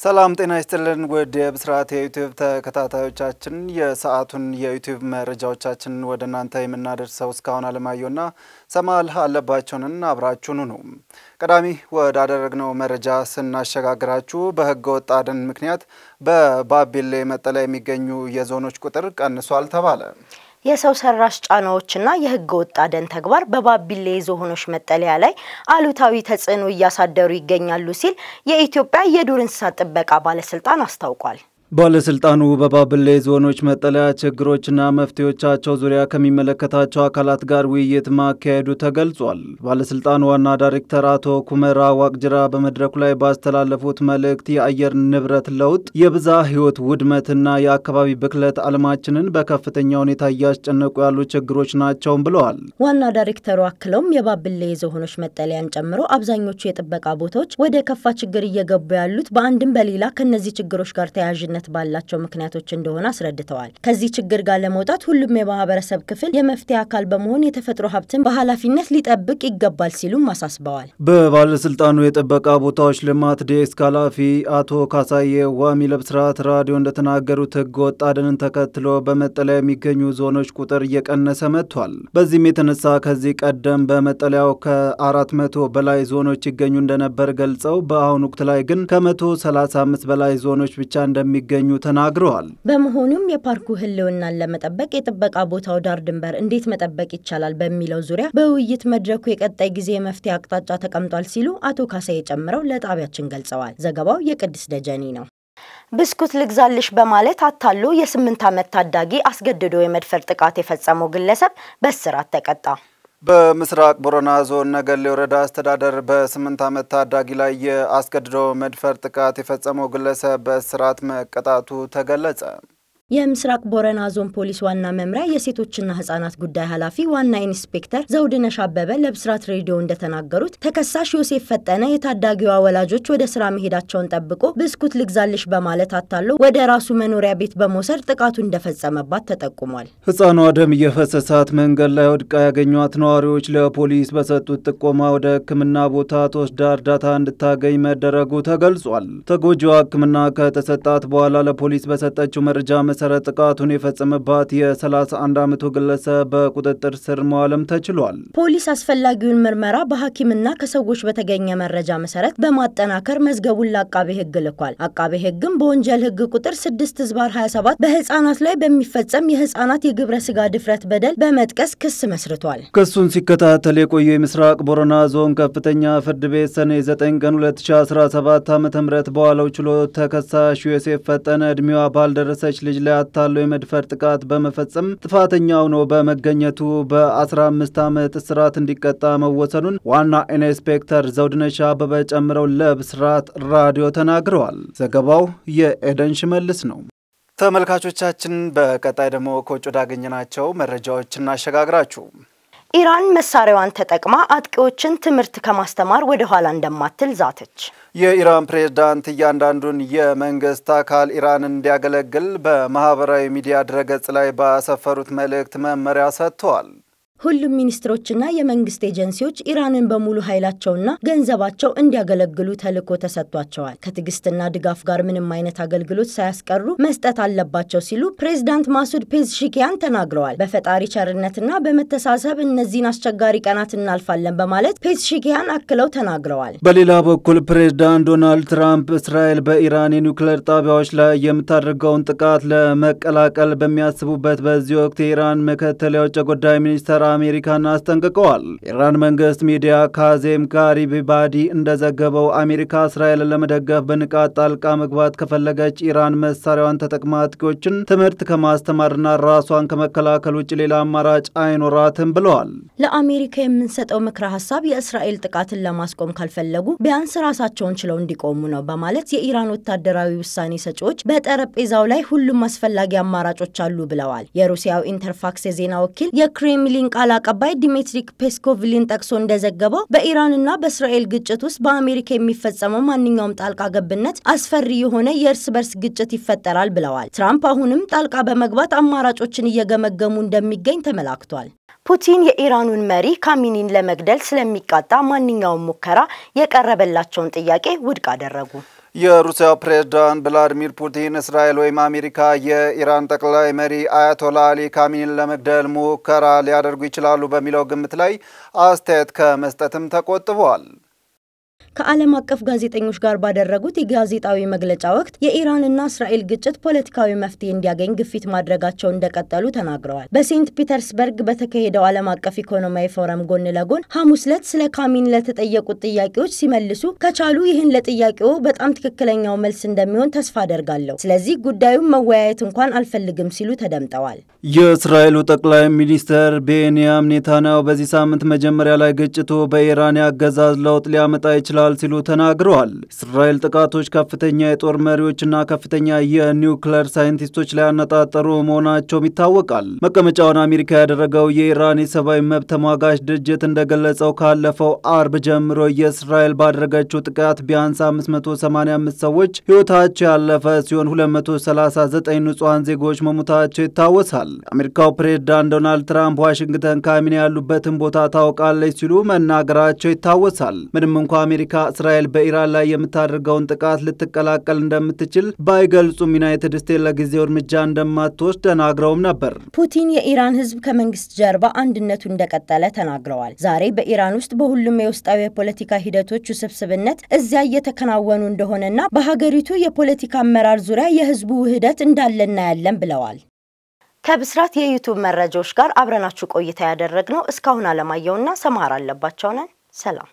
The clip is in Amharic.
ሰላም ጤና ይስጥልን ወደ ብስራት የዩቲዩብ ተከታታዮቻችን የሰዓቱን የዩቲዩብ መረጃዎቻችን ወደናንተ የምናደርሰው እስካሁን አለማየሁና ሰማል አለባቸውንን አብራችሁን ነው። ቀዳሚ ወዳደረግነው መረጃ ስናሸጋግራችሁ በህገ ወጥ አደን ምክንያት በባቢሌ መጠለያ የሚገኙ የዞኖች ቁጥር ቀንሷል ተባለ። የሰው ሰራሽ ጫናዎችና የህገ ወጥ አደን ተግባር በባቢሌ ዞኖች መጠለያ ላይ አሉታዊ ተጽዕኖ እያሳደሩ ይገኛሉ ሲል የኢትዮጵያ የዱር እንስሳት ጥበቃ ባለስልጣን አስታውቋል። ባለስልጣኑ በባቢሌ ዞኖች መጠለያ ችግሮችና መፍትሄዎቻቸው ዙሪያ ከሚመለከታቸው አካላት ጋር ውይይት ማካሄዱ ተገልጿል። ባለስልጣኑ ዋና ዳይሬክተር አቶ ኩመራ ዋቅጅራ በመድረኩ ላይ ባስተላለፉት መልእክት የአየር ንብረት ለውጥ፣ የብዝሃ ህይወት ውድመትና የአካባቢ ብክለት ዓለማችንን በከፍተኛ ሁኔታ እያስጨነቁ ያሉ ችግሮች ናቸው ብለዋል። ዋና ዳይሬክተሩ አክለውም የባቢሌ ዞኖች መጠለያን ጨምሮ አብዛኞቹ የጥበቃ ቦታዎች ወደ ከፋ ችግር እየገቡ ያሉት በአንድም በሌላ ከነዚህ ችግሮች ጋር ተያያዥነት ባላቸው ምክንያቶች እንደሆነ አስረድተዋል። ከዚህ ችግር ጋር ለመውጣት ሁሉም የማህበረሰብ ክፍል የመፍትሄ አካል በመሆን የተፈጥሮ ሀብትን በኃላፊነት ሊጠብቅ ይገባል ሲሉም አሳስበዋል። በባለስልጣኑ የጥበቃ ቦታዎች ልማት ዴስክ ኃላፊ አቶ ካሳዬ ዋሚ ለብስራት ራዲዮ እንደተናገሩት ህገ ወጥ አደንን ተከትሎ በመጠለያ የሚገኙ ዞኖች ቁጥር እየቀነሰ መጥቷል። በዚህም የተነሳ ከዚህ ቀደም በመጠለያው ከ400 በላይ ዞኖች ይገኙ እንደነበር ገልጸው በአሁኑ ወቅት ላይ ግን ከ135 በላይ ዞኖች ብቻ እንደሚገኙ ተናግረዋል። በመሆኑም የፓርኩ ህልውናን ለመጠበቅ የጥበቃ ቦታው ዳር ድንበር እንዴት መጠበቅ ይቻላል በሚለው ዙሪያ በውይይት መድረኩ የቀጣይ ጊዜ መፍትሄ አቅጣጫ ተቀምጧል ሲሉ አቶ ካሳዬ ጨምረው ለጣቢያችን ገልጸዋል። ዘገባው የቅድስ ደጀኔ ነው። ብስኩት ልግዛልሽ በማለት አታሎ የ8 ዓመት ታዳጊ አስገድዶ የመድፈር ጥቃት የፈጸመው ግለሰብ በእስራት ተቀጣ። በምስራቅ ቦረና ዞን ነገሌ ወረዳ አስተዳደር በ8 ዓመት ታዳጊ ላይ የአስገድዶ መድፈር ጥቃት የፈጸመው ግለሰብ በእስራት መቀጣቱ ተገለጸ። የምስራቅ ቦረና ዞን ፖሊስ ዋና መምሪያ የሴቶችና ህፃናት ጉዳይ ኃላፊ ዋና ኢንስፔክተር ዘውድነሽ አበበ ለብስራት ሬዲዮ እንደተናገሩት ተከሳሽ ዮሴፍ ፈጠነ የታዳጊዋ ወላጆች ወደ ስራ መሄዳቸውን ጠብቆ ብስኩት ልግዛልሽ በማለት አታሎ ወደ ራሱ መኖሪያ ቤት በመውሰድ ጥቃቱ እንደፈጸመባት ተጠቁሟል። ህፃኗ ደም እየፈሰሳት መንገድ ላይ ወድቃ ያገኟት ነዋሪዎች ለፖሊስ በሰጡት ጥቆማ ወደ ህክምና ቦታ ተወስዳ እርዳታ እንድታገኝ መደረጉ ተገልጿል። ተጎጂዋ ህክምና ከተሰጣት በኋላ ለፖሊስ በሰጠችው መረጃ መሰረት ጥቃቱን የፈጸመባት የ31 ዓመቱ ግለሰብ በቁጥጥር ስር መዋልም ተችሏል። ፖሊስ አስፈላጊውን ምርመራ በሐኪምና ከሰዎች በተገኘ መረጃ መሰረት በማጠናከር መዝገቡን ለአቃቤ ህግ ልኳል። አቃቤ ህግም በወንጀል ህግ ቁጥር 6/27 በህፃናት ላይ በሚፈጸም የህፃናት የግብረ ስጋ ድፍረት በደል በመጥቀስ ክስ መስርቷል። ክሱን ሲከታተል የቆየ ምስራቅ ቦረና ዞን ከፍተኛ ፍርድ ቤት ሰኔ 9 ቀን 2017 ዓ.ም በዋለው ችሎት ተከሳሽ ዮሴፍ ፈጠነ እድሜዋ ባልደረሰች ልጅ ላይ አታሎ የመድፈር ጥቃት በመፈጸም ጥፋተኛው ነው በመገኘቱ በ15 ዓመት እስራት እንዲቀጣ መወሰኑን ዋና ኢንስፔክተር ዘውድነሽ አበበ ጨምረው ለብስራት ራዲዮ ተናግረዋል። ዘገባው የኤደን ሽመልስ ነው። ተመልካቾቻችን በቀጣይ ደግሞ ከውጭ ወዳገኘናቸው መረጃዎች እናሸጋግራችሁ። ኢራን መሳሪያዋን ተጠቅማ አጥቂዎችን ትምህርት ከማስተማር ወደ ኋላ እንደማትል ዛተች። የኢራን ፕሬዝዳንት እያንዳንዱን የመንግስት አካል ኢራን እንዲያገለግል በማህበራዊ ሚዲያ ድረገጽ ላይ ባሰፈሩት መልእክት መመሪያ ሰጥተዋል። ሁሉም ሚኒስትሮችና የመንግስት ኤጀንሲዎች ኢራንን በሙሉ ኃይላቸውና ገንዘባቸው እንዲያገለግሉ ተልዕኮ ተሰጥቷቸዋል። ከትግስትና ድጋፍ ጋር ምንም አይነት አገልግሎት ሳያስቀሩ መስጠት አለባቸው ሲሉ ፕሬዝዳንት ማሱድ ፔዝሽኪያን ተናግረዋል። በፈጣሪ ቸርነትና በመተሳሰብ እነዚህን አስቸጋሪ ቀናት እናልፋለን በማለት ፔዝሽኪያን አክለው ተናግረዋል። በሌላ በኩል ፕሬዝዳንት ዶናልድ ትራምፕ እስራኤል በኢራን የኒውክሌር ጣቢያዎች ላይ የምታደርገውን ጥቃት ለመቀላቀል በሚያስቡበት በዚህ ወቅት የኢራን ምክትል የውጭ ጉዳይ ሚኒስትር አሜሪካን አስጠንቅቀዋል። ኢራን መንግስት ሚዲያ ካዜም ጋሪቢባዲ እንደዘገበው አሜሪካ እስራኤልን ለመደገፍ በንቃት ጣልቃ መግባት ከፈለገች ኢራን መሳሪያዋን ተጠቅማ አጥቂዎችን ትምህርት ከማስተማርና ራሷን ከመከላከል ውጭ ሌላ አማራጭ አይኖራትም ብለዋል። ለአሜሪካ የምንሰጠው ምክረ ሐሳብ የእስራኤል ጥቃትን ለማስቆም ካልፈለጉ ቢያንስ ራሳቸውን ችለው እንዲቆሙ ነው በማለት የኢራን ወታደራዊ ውሳኔ ሰጪዎች በጠረጴዛው ላይ ሁሉም አስፈላጊ አማራጮች አሉ ብለዋል። የሩሲያው ኢንተርፋክስ የዜና ወኪል የክሬምሊን ቃል አቀባይ ዲሚትሪ ፔስኮቭሊን ጠቅሶ እንደዘገበው በኢራንና በእስራኤል ግጭት ውስጥ በአሜሪካ የሚፈጸመው ማንኛውም ጣልቃ ገብነት አስፈሪ የሆነ የእርስ በርስ ግጭት ይፈጠራል ብለዋል። ትራምፕ አሁንም ጣልቃ በመግባት አማራጮችን እየገመገሙ እንደሚገኝ ተመላክቷል። ፑቲን የኢራኑን መሪ ካሚኒን ለመግደል ስለሚቃጣ ማንኛውም ሙከራ የቀረበላቸውን ጥያቄ ውድቅ አደረጉ። የሩሲያ ፕሬዝዳንት ቭላዲሚር ፑቲን እስራኤል ወይም አሜሪካ የኢራን ጠቅላይ መሪ አያቶላ አሊ ካሚኒን ለመግደል ሙከራ ሊያደርጉ ይችላሉ በሚለው ግምት ላይ አስተያየት ከመስጠትም ተቆጥበዋል። ከዓለም አቀፍ ጋዜጠኞች ጋር ባደረጉት የጋዜጣዊ መግለጫ ወቅት የኢራንና እስራኤል ግጭት ፖለቲካዊ መፍትሄ እንዲያገኝ ግፊት ማድረጋቸው እንደቀጠሉ ተናግረዋል። በሴንት ፒተርስበርግ በተካሄደው ዓለም አቀፍ ኢኮኖሚያዊ ፎረም ጎን ለጎን ሐሙስ ዕለት ስለ ካሚኒ ለተጠየቁት ጥያቄዎች ሲመልሱ ከቻሉ ይህን ለጥያቄው በጣም ትክክለኛው መልስ እንደሚሆን ተስፋ አደርጋለሁ። ስለዚህ ጉዳዩን መወያየት እንኳን አልፈልግም ሲሉ ተደምጠዋል። የእስራኤሉ ጠቅላይ ሚኒስትር ቤንያሚን ኔታንያሁ በዚህ ሳምንት መጀመሪያ ላይ ግጭቱ በኢራን ያገዛዝ ለውጥ ሊያመጣ ይችላል ሲሉ ተናግረዋል። እስራኤል ጥቃቶች ከፍተኛ የጦር መሪዎችና ከፍተኛ የኒውክሌር ሳይንቲስቶች ላይ ያነጣጠሩ መሆናቸውም ይታወቃል። መቀመጫውን አሜሪካ ያደረገው የኢራን የሰብአዊ መብት ተሟጋች ድርጅት እንደገለጸው ካለፈው አርብ ጀምሮ የእስራኤል ባደረገችው ጥቃት ቢያንስ 585 ሰዎች ሕይወታቸው ያለፈ ሲሆን 239 ንጹሃን ዜጎች መሞታቸው ይታወሳል። አሜሪካው ፕሬዝዳንት ዶናልድ ትራምፕ ዋሽንግተን ካሚኒ ያሉበትን ቦታ ታውቃለች ሲሉ መናገራቸው ይታወሳል። ምንም እንኳን አሜሪካ እስራኤል በኢራን ላይ የምታደርገውን ጥቃት ልትቀላቀል እንደምትችል ባይገልጹም ዩናይትድ ስቴትስ ለጊዜው እርምጃ እንደማትወስድ ተናግረውም ነበር። ፑቲን የኢራን ሕዝብ ከመንግስት ጀርባ አንድነቱ እንደቀጠለ ተናግረዋል። ዛሬ በኢራን ውስጥ በሁሉም የውስጣዊ የፖለቲካ ሂደቶች ውስብስብነት እዚያ እየተከናወኑ እንደሆነና በሀገሪቱ የፖለቲካ አመራር ዙሪያ የህዝቡ ውህደት እንዳለና ያለን ብለዋል። ከብስራት የዩቲዩብ መረጃዎች ጋር አብረናችሁ ቆይታ ያደረግነው እስካሁን አለማየውና ሰማራ አለባቸው ነን። ሰላም።